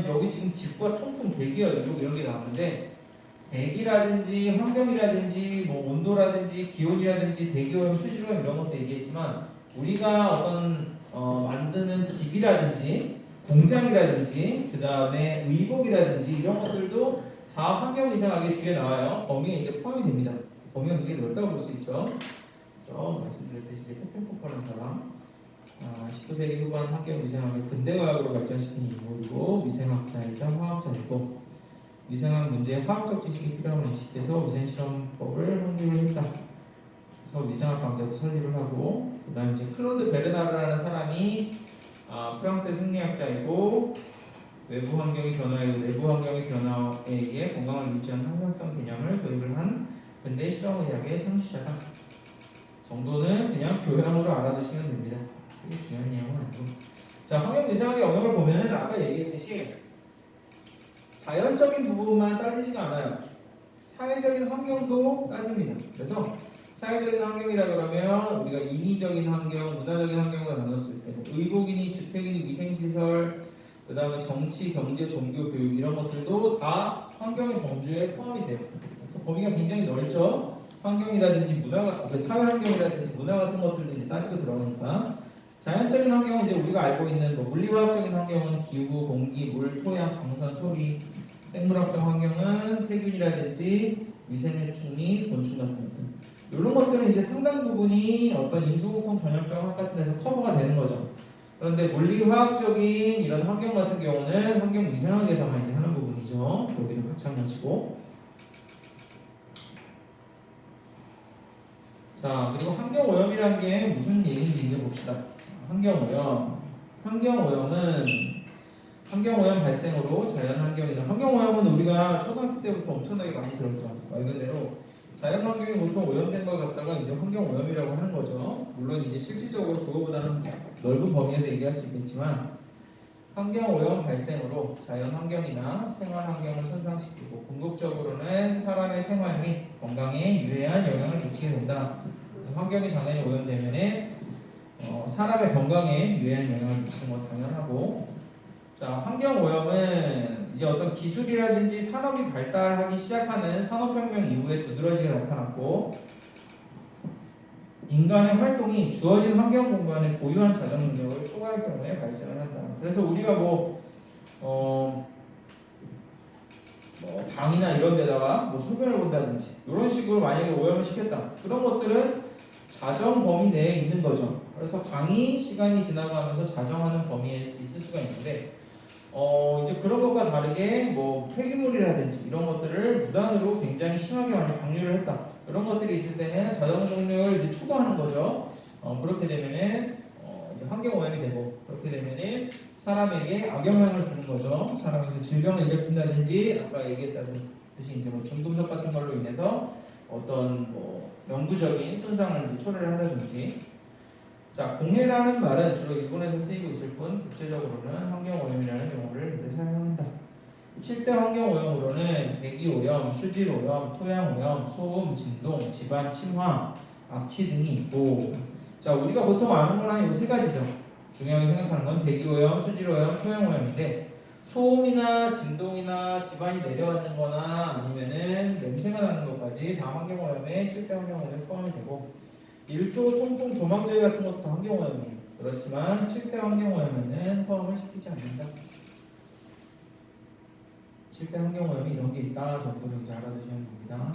보면 여기 지금 집과 통풍, 대기와 이동 이런 게 나오는데 대기라든지 환경이라든지 뭐 온도라든지 기온이라든지 대기오염, 수질오염 이런 것도 얘기했지만 우리가 어떤 만드는 집이라든지 공장이라든지 그 다음에 의복이라든지 이런 것들도 다 환경 이상하게 뒤에 나와요. 범위에 이제 포함이 됩니다. 범위가 굉장히 넓다고 볼 수 있죠. 그래서 말씀드렸듯이 이제 코펜코퍼라는 사람 19세기 후반 환경 위생학을 근대과학으로 발전시킨 인물이고 위생학자이자 화학자이고 위생학 문제에 화학적 지식이 필요함을 인식해서 위생실험법을 확립을 했다. 그래서 위생학 강좌도 설립을 하고 그 다음에 이제 클로드 베르나르라는 사람이 프랑스의 생리학자이고 외부 환경의 변화에도 내부 환경의 변화에 의해 건강을 유지하는 항상성 개념을 도입을 한 근대 실험의학의 창시자다. 정도는 그냥 교양으로 알아두시면 됩니다. 되게 중요한 내용은 아니고. 자, 환경 위생학의 영역을 보면은 아까 얘기했듯이 자연적인 부분만 따지지가 않아요. 사회적인 환경도 따집니다. 그래서 사회적인 환경이라 그러면 우리가 인위적인 환경, 문화적인 환경으로 나눴을 때 의복이니 주택이니 위생시설, 그 다음에 정치, 경제, 종교, 교육 이런 것들도 다 환경의 범주에 포함이 돼요. 범위가 굉장히 넓죠. 환경이라든지 문화, 사회 환경이라든지 문화 같은 것들도 이제 따지고 들어가니까 자연적인 환경은 이제 우리가 알고 있는 뭐 물리화학적인 환경은 기후, 공기, 물, 토양, 방사선, 소리, 생물학적 환경은 세균이라든지 위생해충 및 곤충 같은 것들. 이런 것들은 이제 상당 부분이 어떤 인수공통 전염병 같은 데서 커버가 되는 거죠. 그런데 물리화학적인 이런 환경 같은 경우는 환경 위생학에서만 이제 하는 부분이죠. 여기도 마찬가지고. 자, 그리고 환경오염이라는 게 무슨 얘기인지 이제 봅시다. 환경오염. 환경오염 발생으로 자연환경이나 환경오염은 우리가 초등학교 때부터 엄청나게 많이 들었죠. 말 그대로 자연환경이 보통 오염된 걸 갖다가 이제 환경오염이라고 하는 거죠. 물론 이제 실질적으로 그거보다는 넓은 범위에서 얘기할 수 있겠지만 환경오염 발생으로 자연환경이나 생활환경을 손상시키고 궁극적으로는 사람의 생활 및 건강에 유해한 영향을 미치게 된다. 환경이 당연히 오염되면은 사람의 건강에 유해한 영향을 미치는 건 당연하고, 자, 환경오염은 이제 어떤 기술이라든지 산업이 발달하기 시작하는 산업혁명 이후에 두드러지게 나타났고, 인간의 활동이 주어진 환경 공간의 고유한 자정 능력을 초과할 경우에 발생을 한다. 그래서 우리가 방이나 이런 데다가 소변을 본다든지 이런 식으로 만약에 오염을 시켰다. 그런 것들은 자정 범위 내에 있는 거죠. 그래서 방이 시간이 지나가면서 자정하는 범위에 있을 수가 있는데 이제 그런 것과 다르게 폐기물이라든지 이런 것들을 무단으로 굉장히 심하게 많이 방류를 했다. 그런 것들이 있을 때는 자정 능력을 이제 초과하는 거죠. 그렇게 되면은 이제 환경 오염이 되고 그렇게 되면은 사람에게 악영향을 주는 거죠. 사람에서 질병을 일으킨다든지 아까 얘기했다듯이 이제 중금속 같은 걸로 인해서 어떤 영구적인 손상을 이제 초래를 한다든지. 자, 공해라는 말은 주로 일본에서 쓰이고 있을 뿐 국제적으로는 환경오염이라는 용어를 이제 사용한다. 7대 환경오염으로는 대기오염, 수질오염, 토양오염, 소음, 진동, 집안 침화, 악취 등이 있고, 자, 우리가 보통 아는 거는 이 세 가지죠. 중요하게 생각하는 건 대기오염, 수질오염, 토양오염인데 소음이나 진동이나 집안이 내려앉는 거나 아니면은 냄새가 나는 것까지 다 환경오염에 7대 환경오염에 포함이 되고, 일조, 통풍, 조망조회 같은 것도 환경오염이에요. 그렇지만 7대 환경오염에는 포함을 시키지 않는다. 7대 환경오염이 이런 게 있다 정도로 이제 알아두시면 됩니다.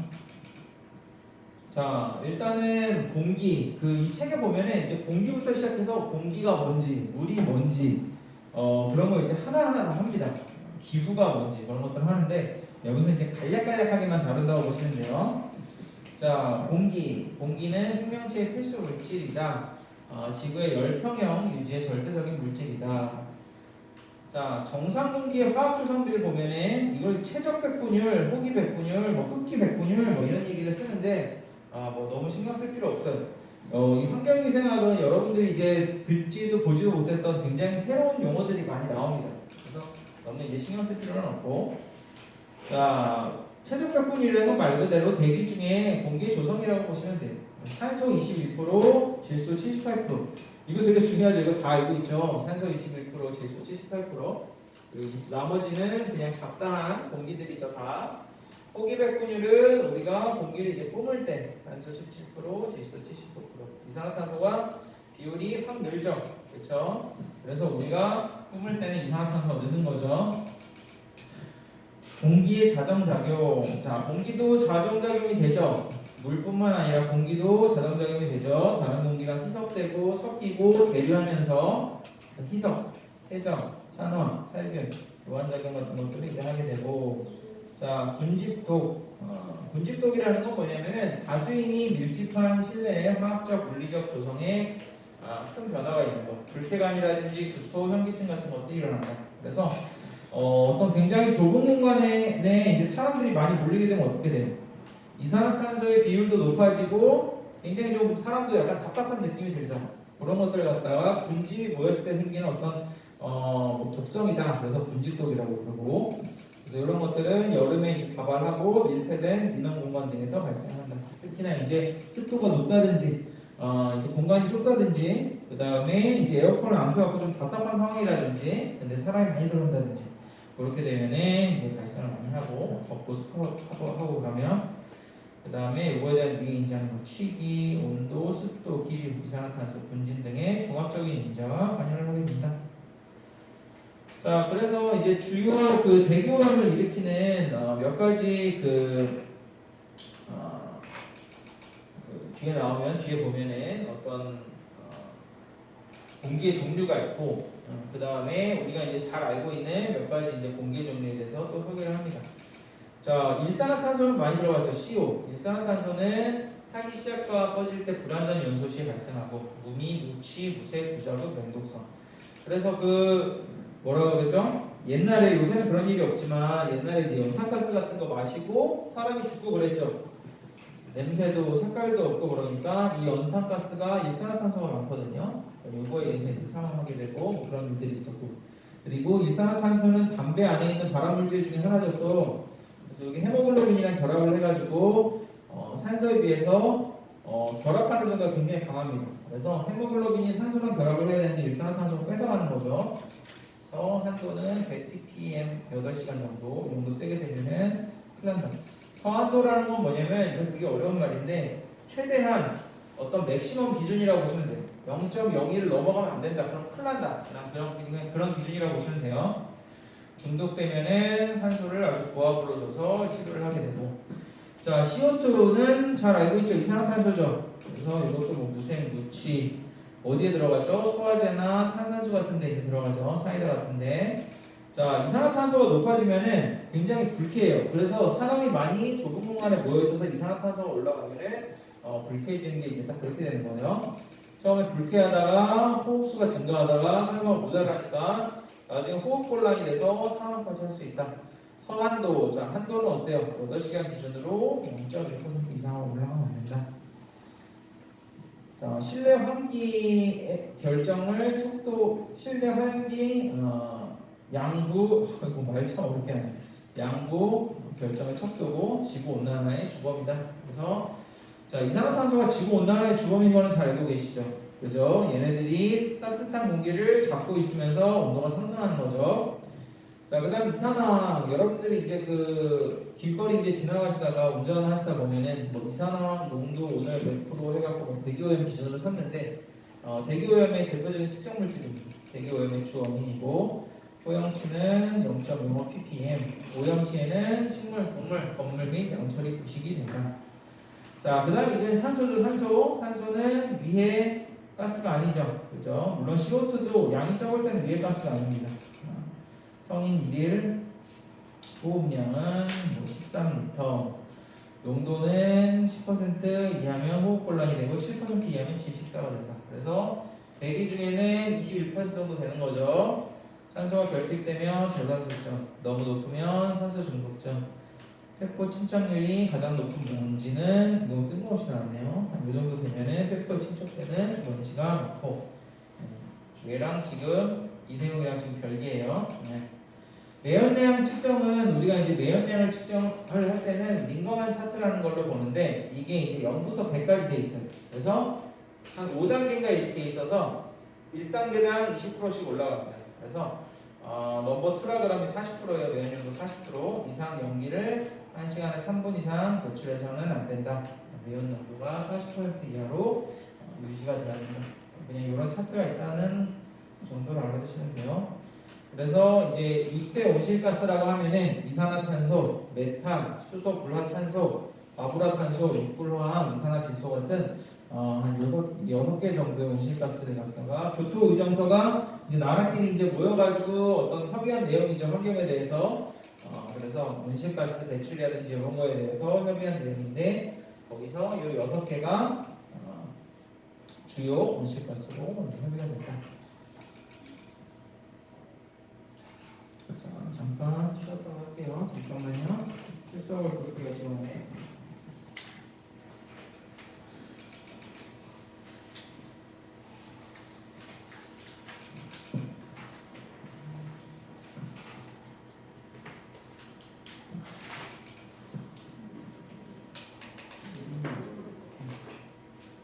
자, 일단은 공기, 이 책에 보면은 이제 공기부터 시작해서 공기가 뭔지, 물이 뭔지, 그런 거 이제 하나하나 다 합니다. 기후가 뭔지 그런 것들을 하는데 여기서 이제 간략간략하게만 다룬다고 보시면 돼요. 자, 공기는 생명체의 필수 물질이자 지구의 열평형 유지의 절대적인 물질이다. 자, 정상 공기의 화학 조성비를 보면은 이걸 최적 백분율, 호기 백분율, 흡기 백분율 이런 얘기를 쓰는데 너무 신경 쓸 필요 없어요. 이 환경위생학은 여러분들이 이제 듣지도 보지도 못했던 굉장히 새로운 용어들이 많이 나옵니다. 그래서 너무 이제 신경 쓸 필요는 없고, 자, 최적 백분율이라는 건 말 그대로 대기 중에 공기의 조성이라고 보시면 돼요. 산소 21%, 질소 78%. 이거 되게 중요하죠. 이거 다 알고 있죠. 산소 21%, 질소 78%. 그리고 나머지는 그냥 적당한 공기들이죠 다. 호기백분율은 우리가 공기를 이제 뿜을 때 산소 17%, 질소 79%. 이산화탄소가 비율이 확 늘죠. 그렇죠? 그래서 우리가 뿜을 때는 이산화탄소가 느는 거죠. 공기의 자정작용. 자, 공기도 자정작용이 되죠. 물뿐만 아니라 공기도 자정작용이 되죠. 다른 공기랑 희석되고 섞이고 대류하면서 희석, 세정, 산화, 살균, 교환작용 같은 것들을 이제 하게 되고, 자, 군집독. 군집독이라는 건 뭐냐면은 다수인이 밀집한 실내의 화학적, 물리적 조성에 큰 변화가 있는 거. 불쾌감이라든지 구토, 현기증 같은 것들이 일어난다. 그래서 어떤 굉장히 좁은 공간에 이제 사람들이 많이 몰리게 되면 어떻게 돼요? 이산화탄소의 비율도 높아지고 굉장히 좀 사람도 약간 답답한 느낌이 들죠. 그런 것들 갖다가 군집이 모였을 때 생기는 어떤 뭐 독성이다. 그래서 군집독이라고 부르고, 그래서 이런 것들은 여름에 이제 다발하고 밀폐된 민원 공간 등에서 발생한다. 특히나 이제 습도가 높다든지 이제 공간이 좁다든지, 그 다음에 이제 에어컨을 안 켜갖고 좀 답답한 상황이라든지, 근데 사람이 많이 들어온다든지, 그렇게 되면은 이제 발생을 많이 하고 덥고 습하고 그러면, 그 다음에 이거에 대한 위에 인지하는 거, 취기, 온도, 습도, 기류, 이산화탄소, 분진 등의 종합적인 인자와 관여를 하게 된다. 자, 그래서 이제 주요 그 대기오염을 일으키는 몇 가지 뒤에 나오면 뒤에 보면은 어떤 공기의 종류가 있고, 그 다음에 우리가 이제 잘 알고 있는 몇 가지 이제 공기의 종류에 대해서 또 소개를 합니다. 자, 일산화탄소는 많이 들어봤죠. CO. 일산화탄소는 타기 시작과 꺼질 때 불완전 연소 시에 발생하고, 무미, 무취, 무색, 부자극, 맹독성. 그래서 뭐라고 그러죠? 옛날에, 요새는 그런 일이 없지만 옛날에 이제 연탄가스 같은 거 마시고 사람이 죽고 그랬죠. 냄새도 색깔도 없고 그러니까 이 연탄가스가 일산화탄소가 많거든요. 이거에 의해서 이제 사망하게 되고 뭐 그런 일들이 있었고, 그리고 일산화탄소는 담배 안에 있는 발암물질 중에 하나죠. 또 그래서 여기 헤모글로빈이랑 결합을 해가지고 산소에 비해서 결합하는 경우가 굉장히 강합니다. 그래서 헤모글로빈이 산소랑 결합을 해야 되는데 일산화탄소가 뺏어가는 거죠. 그래서 한도는 100ppm 8시간 정도, 이 정도 세게 되면은 큰일 난다. 서한도라는 건 뭐냐면, 이건 되게 어려운 말인데, 최대한 어떤 맥시멈 기준이라고 보시면 돼요. 0.01을 넘어가면 안 된다. 그럼 큰일 난다. 그런 기준이라고 보시면 돼요. 중독되면은 산소를 아주 고압으로 줘서 치료를 하게 되고. 자, CO2는 잘 알고 있죠. 이산화탄소죠. 그래서 이것도 뭐 무색, 무취, 어디에 들어가죠? 소화제나 탄산수 같은 데 들어가죠. 사이다 같은 데. 자, 이산화탄소가 높아지면은 굉장히 불쾌해요. 그래서 사람이 많이 좁은 공간에 모여 있어서 이산화탄소가 올라가면은 불쾌해지는 게 이제 딱 그렇게 되는 거예요. 처음에 불쾌하다가 호흡수가 증가하다가 산소가 모자라니까 나중에 호흡곤란이 돼서 사망까지 할 수 있다. 서한도, 자, 한도는 어때요? 8시간 기준으로 0.1% 이상으로 올라가면 안 된다. 자, 실내 환기 결정을 실내 환기 양부, 이거 말 참 어렵게 하네. 양부 결정의 척도고 지구 온난화의 주범이다. 그래서 자, 이산화탄소가 지구 온난화의 주범인 거는 잘 알고 계시죠? 그죠? 얘네들이 따뜻한 공기를 잡고 있으면서 온도가 상승하는 거죠. 자, 그다음 이산화황. 여러분들이 이제 길거리 이제 지나가시다가 운전하시다 보면은 뭐 이산화황 농도 오늘 몇 프로 해갖고 뭐 대기오염 기준으로 샀는데, 대기오염의 대표적인 측정 물질입니다. 대기오염의 주 원인이고, 오염치는 0.05 ppm. 오염시에는 식물, 동물, 건물 및 양철이 부식이 된다. 자, 그다음 이건 산소죠. 산소는 위해 가스가 아니죠. 그죠? 물론 CO2도 양이 적을 때는 위해 가스가 아닙니다. 성인 1일 호흡량은 13리터, 농도는 10% 이하면 호흡곤란이 되고 7% 이하면 질식사가 된다. 그래서 대기 중에는 21% 정도 되는 거죠. 산소가 결핍되면 저산소증, 너무 높으면 산소 중독증, 폐포 침착률이 가장 높은 먼지는, 이거 뜬금없이 나왔네요. 한 이 정도 되면은 폐포에 침착되는 먼지가 많고, 얘랑 지금 이대용이랑 지금 별개예요. 매연량 측정은 우리가 이제 매연량을 측정을 할 때는 민거만 차트라는 걸로 보는데, 이게 이제 0부터 100까지 돼 있어요. 그래서 한 5단계가 이렇게 있어서 1단계당 20%씩 올라갑니다. 그래서 넘버 트라그램이 40%예요. 매연율도 40% 이상 연기를 1시간에 3분 이상 배출해서는 안 된다. 매연 농도가 40% 이하로 유지가 돼야 된다. 그냥 이런 차트가 있다는 정도로 알아두시면 돼요. 그래서 이제 6대 온실가스라고 하면은 이산화탄소, 메탄, 수소, 불화탄소, 아브라탄소, 육불화학, 이산화질소 같은 한 6개 정도의 온실가스를 갖다가 교토의정서가 이제 나라끼리 이제 모여가지고 어떤 협의한 내용이죠. 환경에 대해서 그래서 온실가스 배출이라든지 이런 거에 대해서 협의한 내용인데 거기서 이 6개가 주요 온실가스로 먼저 협의가 됐다. 자, 잠깐 쉬었다가 할게요. 잠깐만요. 출석을 볼게요. 지금.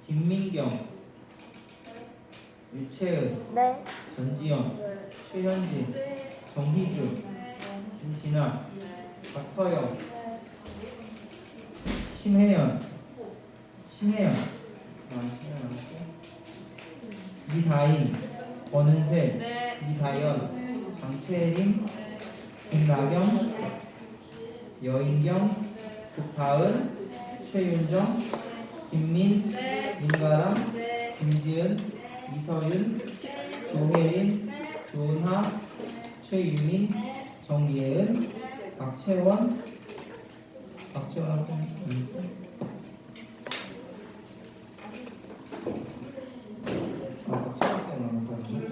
김민경, 유채은, 네. 전지영, 최현진, 정희주, 김진아, 박서영, 심혜연, 심혜연, 이다인, 권은세, 이다연, 장채림, 김나경, 여인경, 국다은, 최윤정, 김민, 임가람, 김지은, 이서윤, 조혜린, 조은하, 최유민, 정예은, 박채원 학생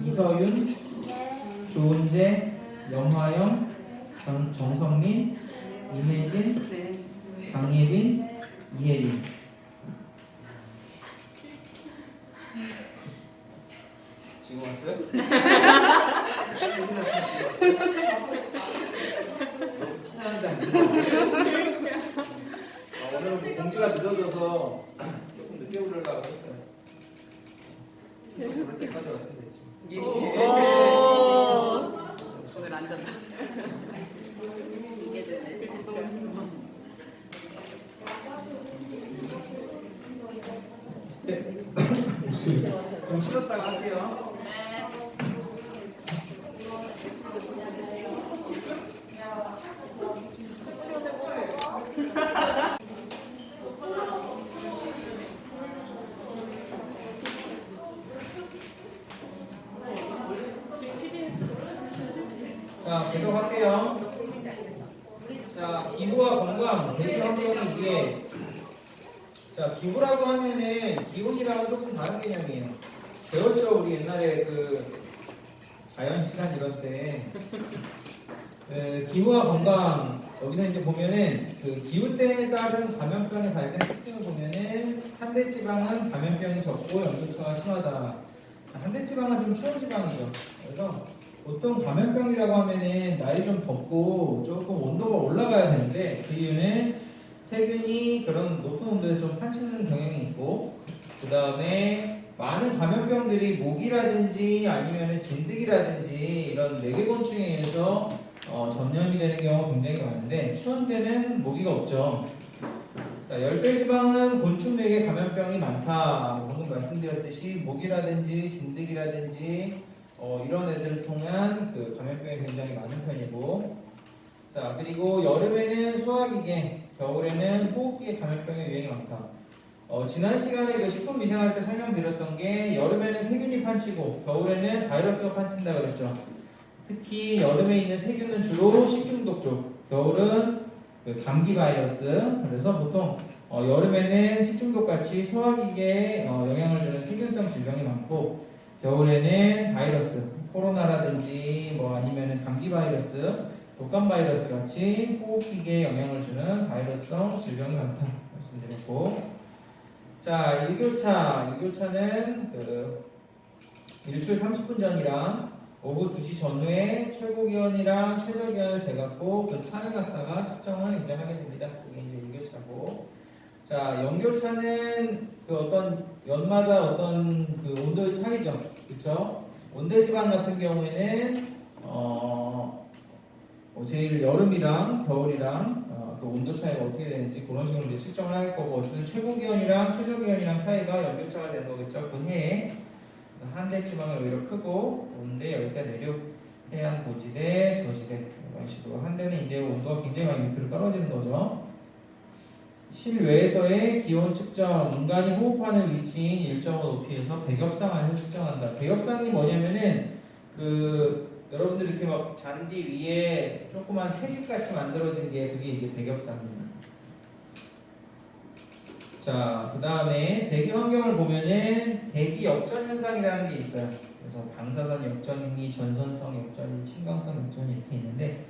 이서윤, 조은재, 염화영, 정성민, 임혜진, 장예빈, 이혜린. 지금 왔어요? 너무 티나는 데 오늘은 공지가 늦어져서 조금 늦게 부르려고 했어요. 부를 때까지 왔으면 됐죠. 오늘 안 잤다. 이게 되네. 네. 좀 쉬었다가 할게요. 자, 계속 할게요. 자, 기후와 건강, 대기 환경이 이게 자, 기후라고 하면은 기온이랑은 조금 다른 개념이에요. 배웠죠? 우리 옛날에 그 자연 시간 이런 때 기후와 건강 여기서 이제 보면은 그 기후때에 따른 감염병의 발생 특징을 보면은 한대 지방은 감염병이 적고 연도차가 심하다. 한대 지방은 좀 추운 지방이죠. 그래서 보통 감염병이라고 하면은 날이 좀 덥고 조금 온도가 올라가야 되는데 그 이유는 세균이 그런 높은 온도에서 좀 판치는 경향이 있고 그 다음에 많은 감염병들이 모기라든지 아니면 진드기라든지 이런 내개곤충에 의해서 전염이 되는 경우가 굉장히 많은데 추운 데는 모기가 없죠. 자, 열대지방은 곤충 내개 감염병이 많다. 방금 말씀드렸듯이 모기라든지 진드기라든지 이런 애들을 통한 그 감염병이 굉장히 많은 편이고 자 그리고 여름에는 소화기계 겨울에는 호흡기계 감염병의 유행이 많다. 지난 시간에 그 식품 위생할 때 설명드렸던 게 여름에는 세균이 판치고 겨울에는 바이러스가 판친다 그랬죠. 특히 여름에 있는 세균은 주로 식중독 쪽, 겨울은 그 감기 바이러스. 그래서 보통 여름에는 식중독 같이 소화기계에 영향을 주는 세균성 질병이 많고 겨울에는 바이러스, 코로나라든지 뭐 아니면은 감기 바이러스, 독감 바이러스 같이 호흡기계에 영향을 주는 바이러스성 질병이 많다 말씀드렸고 자 일교차는 그 일출 30분 전이랑 오후 2시 전후에 최고 기온이랑 최저 기온을 재갖고 그 차를 갖다가 측정을 이제 하게 됩니다. 이게 이제 일교차고 자 연교차는 그 어떤 연마다 어떤 그 온도의 차이죠. 그렇죠? 온대지방 같은 경우에는 제일 여름이랑 겨울이랑 그 온도 차이가 어떻게 되는지 그런 식으로 이제 측정을 할 거고, 어쨌든 최고 기온이랑 최저 기온이랑 차이가 연결차가 되는 거겠죠. 그 해에 한대 지방이 오히려 크고, 온대 여기가 내륙 해안 고지대, 저지대 이런 식으로 한대는 이제 온도가 굉장히 많이 밑으로 떨어지는 거죠. 실외에서의 기온 측정, 인간이 호흡하는 위치인 1.5 높이에서 백엽상 안에서 측정한다. 백엽상이 뭐냐면은 여러분들 이렇게 막 잔디 위에 조그만 새집 같이 만들어진 게 그게 이제 백엽상입니다. 자, 그 다음에 대기 환경을 보면은 대기 역전 현상이라는 게 있어요. 그래서 방사선 역전이니 전선성 역전이니 친광성 역전이 이렇게 있는데,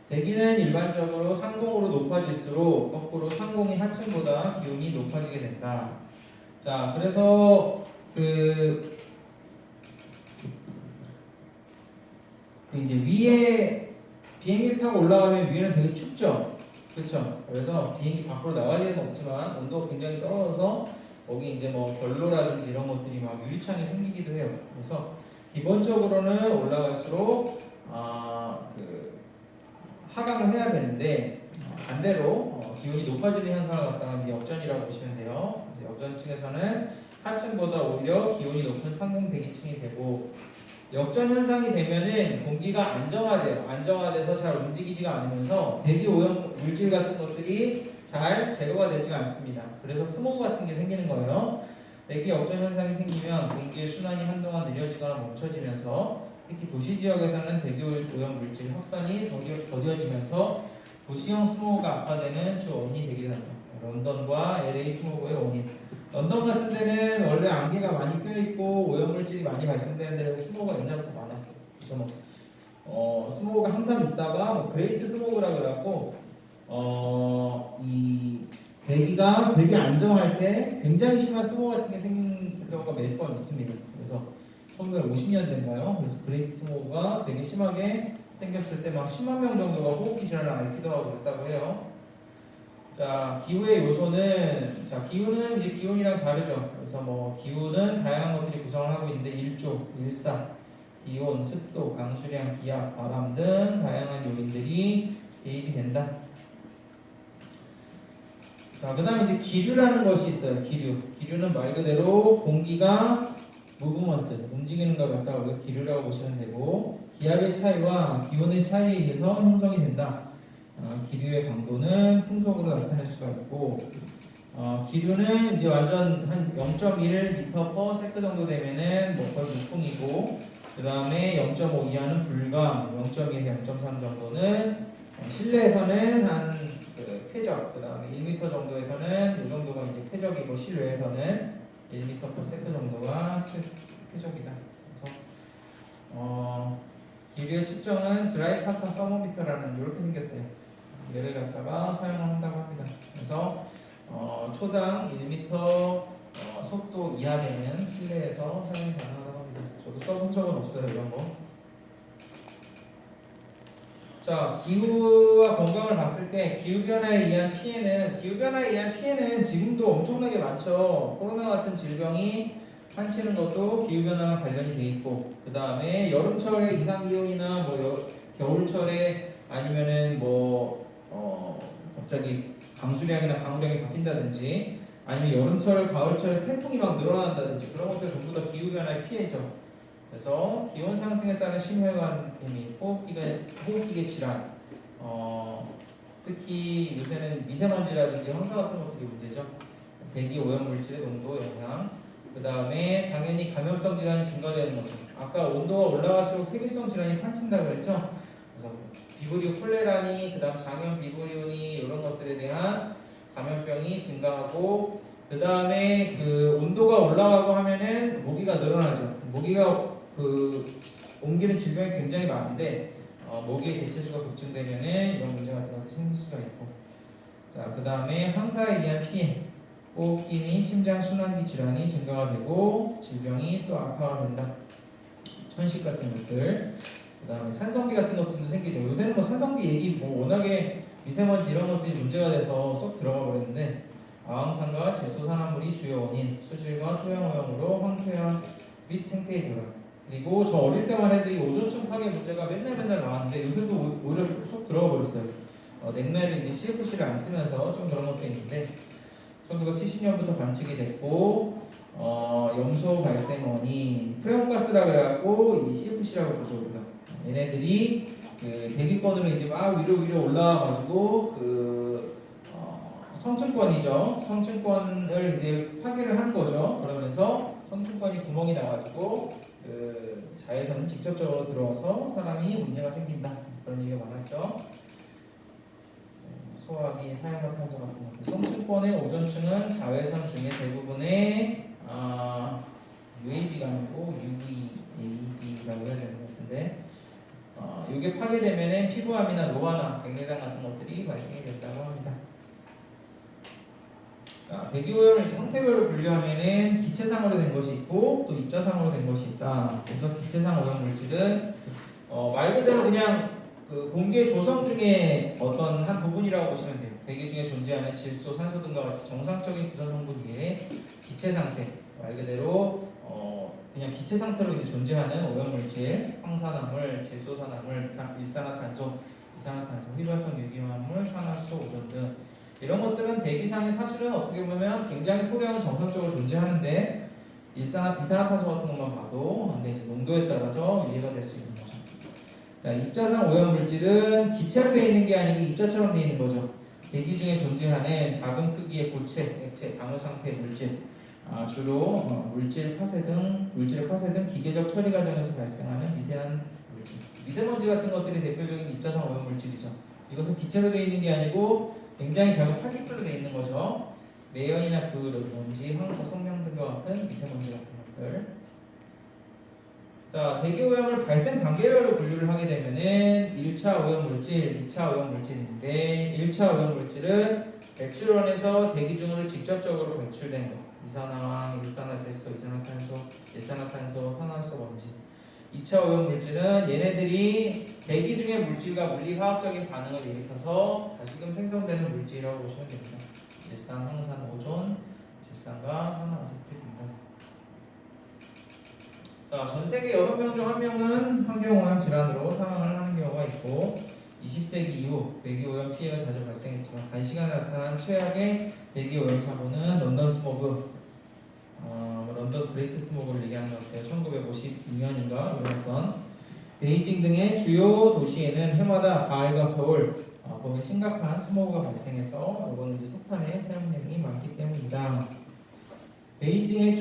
대기는 일반적으로 상공으로 높아질수록 거꾸로 상공이 하층보다 기온이 높아지게 된다. 자, 그래서 이제 위에 비행기를 타고 올라가면 위에는 되게 춥죠. 그렇죠. 그래서 비행기 밖으로 나갈 일은 없지만 온도가 굉장히 떨어져서 거기 이제 뭐 결로라든지 이런 것들이 막 유리창이 생기기도 해요. 그래서 기본적으로는 올라갈수록 하강을 해야 되는데, 반대로 기온이 높아지는 현상을 갖다가 이제 역전이라고 보시면 돼요. 이제 역전층에서는 하층보다 오히려 기온이 높은 상공 대기층이 되고, 역전 현상이 되면은 공기가 안정화돼요. 안정화돼서 잘 움직이지가 않으면서 대기 오염 물질 같은 것들이 잘 제거가 되지가 않습니다. 그래서 스모그 같은 게 생기는 거예요. 대기 역전 현상이 생기면 공기의 순환이 한동안 느려지거나 멈춰지면서, 특히 도시 지역에서는 대기 오염 물질 확산이 더뎌지면서 도시형 스모그가 악화되는 주 원인이 되기도 합니다. 런던과 LA 스모그의 원인. 런던 같은 데는 원래 안개가 많이 껴있고 오염물질이 많이 발생되는 데는 스모그가 옛날부터 많았어요. 그래서 스모그가 항상 있다가 그레이트 스모그라고 해갖고 이 대기가 되게 안정할 때 굉장히 심한 스모그 같은 게 생긴 경우가 몇 번 있습니다. 그래서 1950년대인가요? 그래서 그레이트 스모그가 되게 심하게 생겼을 때 막 10만 명 정도가 호흡기 질환을 앓기도 하고 그랬다고 해요. 자, 기후의 요소는, 자, 기후는 이제 기온이랑 다르죠. 그래서 뭐 기후는 다양한 것들이 구성을 하고 있는데, 일조, 일사, 기온, 습도, 강수량, 기압, 바람 등 다양한 요인들이 개입이 된다. 자, 그 다음에 이제 기류라는 것이 있어요. 기류는 말 그대로 공기가 무브먼트, 움직이는 것 같다. 우리가 기류라고 보시면 되고, 기압의 차이와 기온의 차이에 의해서 형성이 된다. 기류의 강도는 풍속으로 나타낼 수가 있고, 기류는 이제 완전 한 0.1m/s 정도 되면은 뭐 거의 무풍이고, 그 다음에 0.5 이하는 불감, 0.2에서 0.3 정도는 실내에서는 한 쾌적, 그 다음에 1m 정도에서는 이 정도가 이제 쾌적이고, 실외에서는 1m/s 정도가 쾌적이다. 그래서 기류의 측정은 드라이 카터 서모미터라는 이렇게 생겼대요. 얘를 갖다가 사용을 한다고 합니다. 그래서 초당 1m 속도 이하 되는 실내에서 사용이 가능하다고 합니다. 저도 써본 적은 없어요, 이런 거. 자, 기후와 건강을 봤을 때 기후변화에 의한 피해는 지금도 엄청나게 많죠. 코로나 같은 질병이 판치는 것도 기후변화와 관련이 돼 있고, 그 다음에 여름철에 이상기온이나 뭐 겨울철에 아니면은 갑자기 강수량이나 강우량이 바뀐다든지, 아니면 여름철, 가을철에 태풍이 막 늘어난다든지, 그런 것들 전부 다 기후변화의 피해죠. 그래서 기온 상승에 따른 심혈관 및 호흡기계 질환, 특히 요새는 미세먼지라든지 황사 같은 것들이 문제죠. 대기 오염 물질의 농도 영향, 그 다음에 당연히 감염성 질환이 증가되는 거죠. 아까 온도가 올라갈수록 세균성 질환이 판친다고 그랬죠. 그래서 비브리오 콜레라니, 그 다음 장염 비브리오니 이런 것들에 대한 감염병이 증가하고, 그 다음에 온도가 올라가고 하면은 모기가 늘어나죠. 모기가 옮기는 질병이 굉장히 많은데, 모기의 개체수가 급증되면은 이런 문제가 생길 수가 있고, 자, 그 다음에 황사에 의한 피해, 호흡기 및 심장 순환기 질환이 증가가 되고 질병이 또 악화가 된다. 천식 같은 것들, 그 다음에 산성비 같은 것들도 생기죠. 요새는 뭐 산성비 얘기 워낙에 미세먼지 이런 것들이 문제가 돼서 쏙 들어가 버렸는데, 아황산과 질소 산화물이 주요 원인, 수질과 토양 오염으로 황토양 및 생태의 변화. 그리고 저 어릴 때만 해도 이 오존층 파괴 문제가 맨날 나왔는데 요새도 오히려 쏙 들어가 버렸어요. 냉매를 이제 CFC를 안 쓰면서 좀 그런 것도 있는데 1970년부터 관측이 됐고 염소 발생 원인 프레온가스라 그래갖고 이 CFC라고 부르죠 우리가. 얘네들이 그 대기권으로 이제 막 위로 올라와가지고 성층권이죠. 성층권을 이제 파괴를 하는 거죠. 그러면서 성층권이 구멍이 나가지고 그 자외선이 직접적으로 들어와서 사람이 문제가 생긴다. 그런 얘기가 많았죠. 소화기, 사양활탄소 같은 것. 성층권의 오존층은 자외선 중에 대부분의 UAB가 아니고 UVAB라고 해야 되는 것 같은데 이게 파괴되면은 피부암이나 노화나 백내장 같은 것들이 발생이 된다고 합니다. 대기오염을 형태별로 분류하면은 기체상으로 된 것이 있고 또 입자상으로 된 것이 있다. 그래서 기체상 오염 물질은 말 그대로 그냥 그 공기의 조성 중에 어떤 한 부분이라고 보시면 돼요. 대기 중에 존재하는 질소, 산소 등과 같이 정상적인 구성 성분 위에 기체 상태, 말 그대로 그냥 기체 상태로 이제 존재하는 오염 물질, 황산화물, 질소산화물, 일산화탄소, 휘발성 유기화합물, 산화수, 오존 등 이런 것들은 대기상에 사실은 어떻게 보면 굉장히 소량은 정상적으로 존재하는데 이산화탄소 같은 것만 봐도 근데 이제 농도에 따라서 이해가 될 수 있는 거죠. 자, 입자상 오염 물질은 기체로 되어 있는 게 아니고 입자처럼 되어 있는 거죠. 대기 중에 존재하는 작은 크기의 고체, 액체, 방울 상태의 물질, 주로 물질의 파쇄 등 기계적 처리 과정에서 발생하는 미세한 물질. 미세먼지 같은 것들이 대표적인 입자상 오염 물질이죠. 이것은 기체로 되어 있는 게 아니고 굉장히 작은 파티클로 되어 있는 거죠. 매연이나 그을, 먼지, 황사, 성명 등과 같은 미세먼지 같은 것들. 자, 대기오염을 발생 단계별로 분류를 하게 되면은 1차 오염물질, 2차 오염물질인데 1차 오염물질은 배출원에서 대기 중으로 직접적으로 배출된 것. 이산화황, 일산화질소, 이산화탄소, 탄화수, 먼지. 2차 오염물질은 얘네들이 대기 중의 물질과 물리화학적인 반응을 일으켜서 다시금 생성되는 물질이라고 보시면 됩니다. 질산, 황산, 오존, 질산과 산화아세틸입니다. 자, 전 세계 6명 중 1명은 환경오염 질환으로 사망을 하는 경우가 있고 20세기 이후 대기오염 피해가 자주 발생했지만 단시간에 나타난 최악의 대기오염 사고는 런던 스모그, 런던 그레이트 스모그를 얘기하는 것 같아요. 1952년인가 일어났던 베이징 등의 주요 도시에는 해마다 가을과 겨울 봄에 심각한 스모그가 발생해서 이거는 이제 석탄의 사용량이 많기 때문이다. 베이징의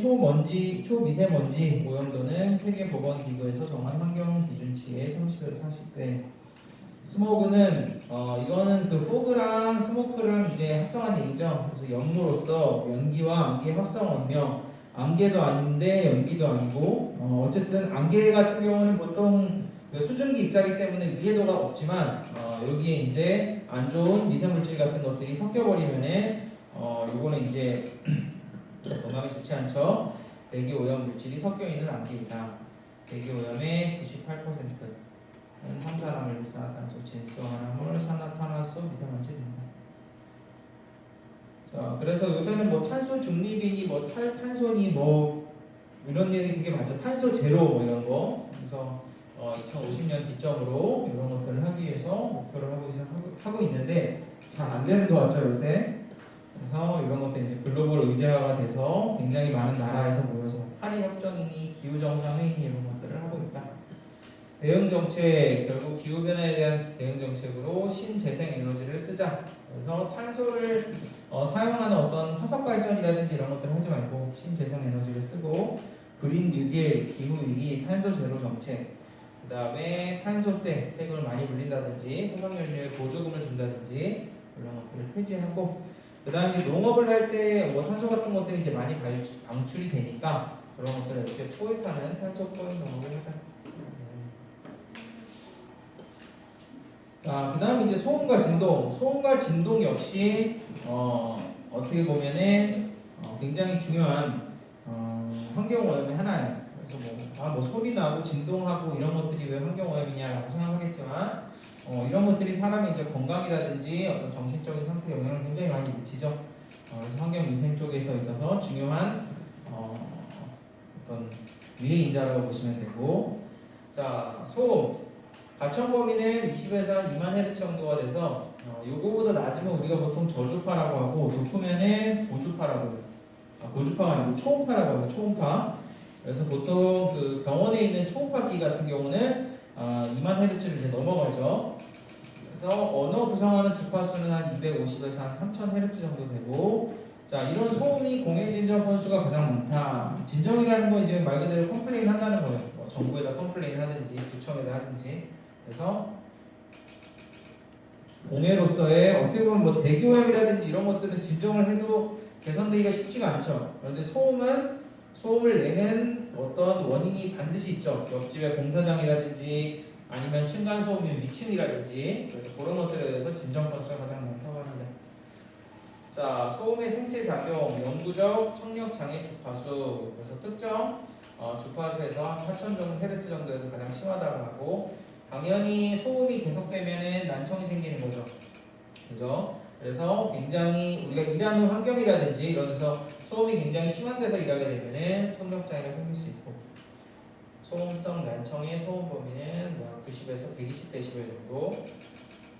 초미세먼지 오염도는 세계보건기구에서 정한 환경 기준치의 30에서 40배. 스모그는 이거는 그 포그랑 스모크를 이제 합성한 얘기죠. 그래서 연무로서 연기와 암기의 합성어이며 암계도 아닌데 연기도 아니고 어쨌든 암계 같은 경우는 보통 수증기 입자이기 때문에 위해도가 없지만 여기에 이제 안 좋은 미세물질 같은 것들이 섞여버리면은 요거는 이제 건강에 좋지 않죠. 대기 오염 물질이 섞여 있는 암기이다. 대기 오염의 98%는 황산화물, 일산화탄소, 질소화합물, 산화탄화수, 미세먼지입니다. 자, 그래서 요새는 뭐 탄소 중립이니 뭐 탈탄소니 뭐 이런 얘기 되게 많죠. 탄소 제로 뭐 이런 거. 그래서 2050년 기점으로 이런 것들을 하기 위해서 목표를 하고 있는데 잘 안 되는 것 같죠 요새. 그래서 이런 것들이 이제 글로벌 의제화가 돼서 굉장히 많은 나라에서 모여서 파리 협정이니 기후 정상 회의니 이런 것들을 하고 있다. 대응 정책, 결국 기후 변화에 대한 대응 정책으로 신재생 에너지를 쓰자. 그래서 탄소를 사용하는 어떤 화석 발전이라든지 이런 것들을 하지 말고 신재생 에너지를 쓰고 그린 뉴딜, 기후 위기, 탄소 제로 정책. 그다음에 탄소세, 세금을 많이 물린다든지 화석연료에 보조금을 준다든지 이런 것들을 폐지하고 그다음에 이제 농업을 할 때 뭐 탄소 같은 것들이 이제 많이 방출이 되니까 그런 것들을 이렇게 포획하는 탄소 포획 농업을 하자. 자, 그다음에 이제 소음과 진동. 소음과 진동 역시 어떻게 보면은 굉장히 중요한 환경 오염의 하나예요. 그래서 뭐 소리 나고 진동하고 이런 것들이 왜 환경 오염이냐라고 생각하겠지만 이런 것들이 사람의 이제 건강이라든지 어떤 정신적인 상태에 영향을 굉장히 많이 미치죠. 그래서 환경 위생 쪽에서 있어서 중요한 어떤 위의 인자라고 보시면 되고, 자 소음 가청 범위는 20에서 2만 헤르츠 정도가 돼서 요거보다 낮으면 우리가 보통 저주파라고 하고 높으면은 고주파라고 해요. 고주파가 아니고 초음파라고 해요. 초음파. 그래서 보통 그 병원에 있는 초음파기 같은 경우는 2만 헤르츠를 이제 넘어가죠. 그래서 언어 구성하는 주파수는 한 250에서 한 3000 헤르츠 정도 되고, 자 이런 소음이 공해 진정 건수가 가장 많다. 진정이라는 건 이제 말 그대로 컴플레인 한다는 거예요. 뭐 정부에다 컴플레인 하든지 구청에다 하든지. 그래서 공해로서의 어떻게 보면 뭐 대기오염이라든지 이런 것들은 진정을 해도 개선되기가 쉽지가 않죠. 그런데 소음을 내는 어떤 원인이 반드시 있죠. 옆집의 공사장이라든지 아니면 층간 소음이 위층이라든지. 그래서 그런 것들에 대해서 진정 건수가 가장 많다고 합니다. 자, 소음의 생체 작용, 영구적 청력 장애 주파수. 그래서 특정 주파수에서 4000 정도 헤르츠 정도에서 가장 심하다고 하고, 당연히 소음이 계속되면은 난청이 생기는 거죠. 그죠? 그래서 굉장히 우리가 일하는 환경이라든지 이런 데서 소음이 굉장히 심한 데서 일하게 되면은 청력 장애가 생길 수 있고, 소음성 난청의 소음 범위는 90에서 120dB 정도.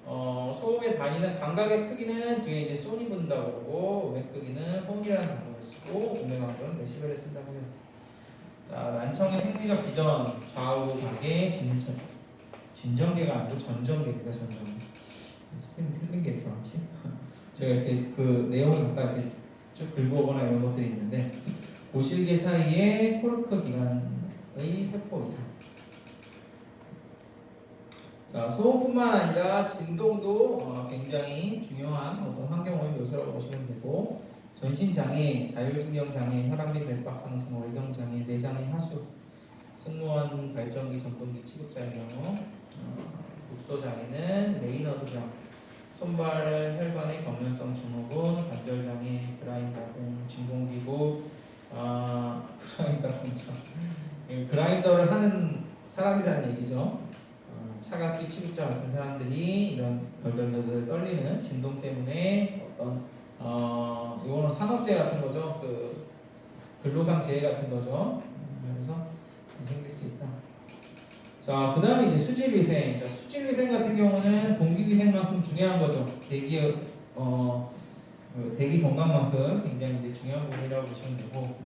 소음의 단위는 감각의 크기는 뒤에 이제 소니 분다고 그러고, 음의 크기는 홈이라는 단어를 쓰고, 음의 강도는 데시벨을 쓴다고 해요. 자, 난청의 생리적 기전, 좌우 가계, 진정계가 아니고 전정계입니다. 전정계. 스펠링 틀린 게 좋았지? 제가 이렇게 그 내용을 갖다 이렇게 쭉 긁어오거나 이런 것들이 있는데, 고실계 사이에 코르크 기관의 세포 이상. 자, 소음뿐만 아니라 진동도 굉장히 중요한 어떤 환경오염 요소라고 보시면 되고, 전신장애, 자율신경장애, 혈압 및 맥박 상승, 월경장애, 내장의 하수, 승무원 발전기 전동기 취급자의 경우, 국소장애는 레이너드장, 손발 혈관의 검열성 증후군, 관절장애, 그라인더공, 진공기구, 그라인더공장, 그라인더를 하는 사람이라는 얘기죠. 차갑기 취급자 같은 사람들이 이런 덜덜덜 떨리는 진동 때문에 어떤 이거는 산업재해 같은 거죠. 그 근로상 재해 같은 거죠. 그래서 생길 수 있다. 자, 그 다음에 이제 수질위생. 자, 수질위생 같은 경우는 공기위생만큼 중요한 거죠. 대기 건강만큼 굉장히 이제 중요한 부분이라고 보시면 되고.